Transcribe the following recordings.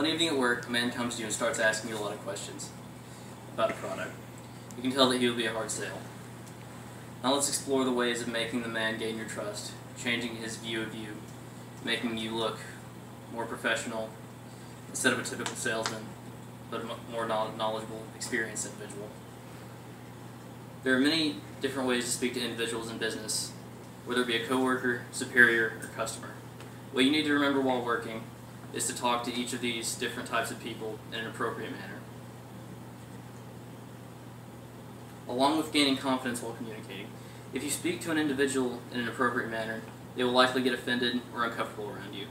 One evening at work, a man comes to you and starts asking you a lot of questions about a product. You can tell that he will be a hard sale. Now let's explore the ways of making the man gain your trust, changing his view of you, making you look more professional instead of a typical salesman, but a more knowledgeable, experienced individual. There are many different ways to speak to individuals in business, whether it be a coworker, superior, or customer. What you need to remember while working is to talk to each of these different types of people in an appropriate manner. Along with gaining confidence while communicating, if you speak to an individual in an appropriate manner, they will likely get offended or uncomfortable around you.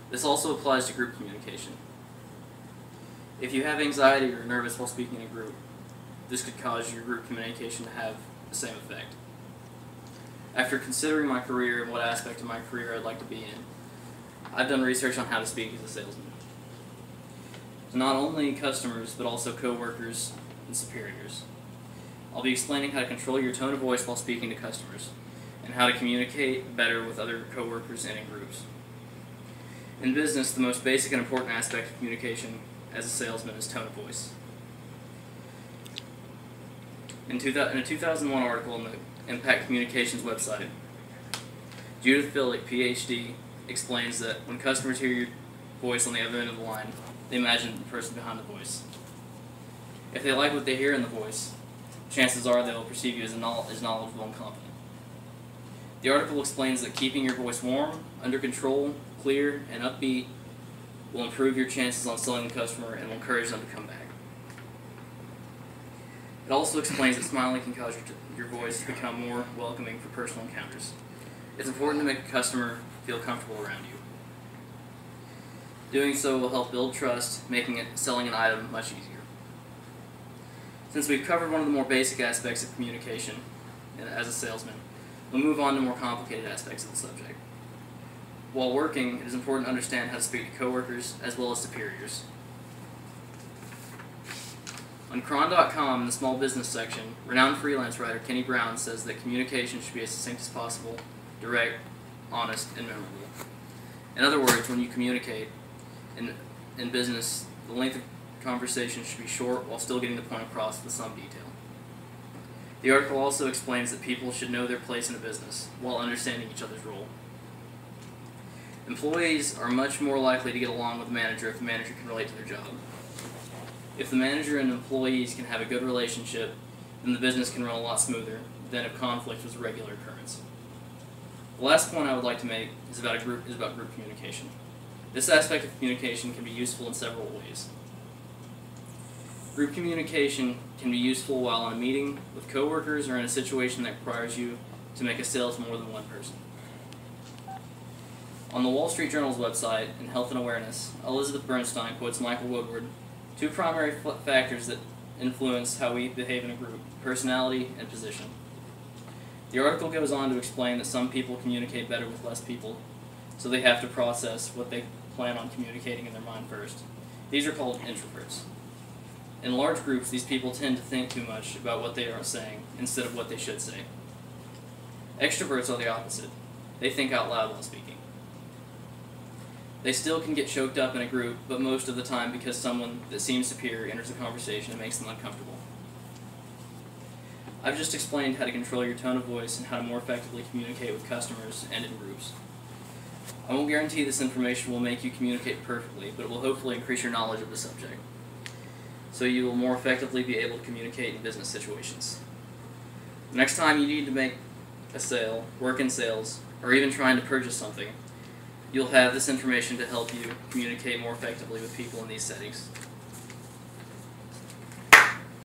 This also applies to group communication. If you have anxiety or are nervous while speaking in a group, this could cause your group communication to have the same effect. After considering my career and what aspect of my career I'd like to be in, I've done research on how to speak as a salesman. To not only customers, but also co-workers and superiors. I'll be explaining how to control your tone of voice while speaking to customers, and how to communicate better with other co-workers and in groups. In business, the most basic and important aspect of communication as a salesman is tone of voice. In a 2001 article on the Impact Communications website, Judith Billick, PhD, explains that when customers hear your voice on the other end of the line, they imagine the person behind the voice. If they like what they hear in the voice, chances are they will perceive you as knowledgeable and confident. The article explains that keeping your voice warm, under control, clear, and upbeat will improve your chances on selling the customer and will encourage them to come back. It also explains that smiling can cause your voice to become more welcoming for personal encounters. It's important to make a customer feel comfortable around you. Doing so will help build trust, making selling an item much easier. Since we've covered one of the more basic aspects of communication as a salesman, we'll move on to more complicated aspects of the subject. While working, it is important to understand how to speak to coworkers as well as superiors. On Cron.com, in the small business section, renowned freelance writer Kenny Brown says that communication should be as succinct as possible, direct, honest, and memorable. In other words, when you communicate in business, the length of conversation should be short while still getting the point across with some detail. The article also explains that people should know their place in a business while understanding each other's role. Employees are much more likely to get along with the manager if the manager can relate to their job. If the manager and employees can have a good relationship, then the business can run a lot smoother than if conflict was a regular occurrence. The last point I would like to make is about group communication. This aspect of communication can be useful in several ways. Group communication can be useful while in a meeting with coworkers or in a situation that requires you to make a sale to more than one person. On the Wall Street Journal's website, in Health and Awareness, Elizabeth Bernstein quotes Michael Woodward, two primary factors that influence how we behave in a group: personality and position. The article goes on to explain that some people communicate better with less people, so they have to process what they plan on communicating in their mind first. These are called introverts. In large groups, these people tend to think too much about what they are saying instead of what they should say. Extroverts are the opposite. They think out loud while speaking. They still can get choked up in a group, but most of the time because someone that seems superior enters the conversation and makes them uncomfortable. I've just explained how to control your tone of voice and how to more effectively communicate with customers and in groups. I won't guarantee this information will make you communicate perfectly, but it will hopefully increase your knowledge of the subject, so you will more effectively be able to communicate in business situations. The next time you need to make a sale, work in sales, or even trying to purchase something, you'll have this information to help you communicate more effectively with people in these settings.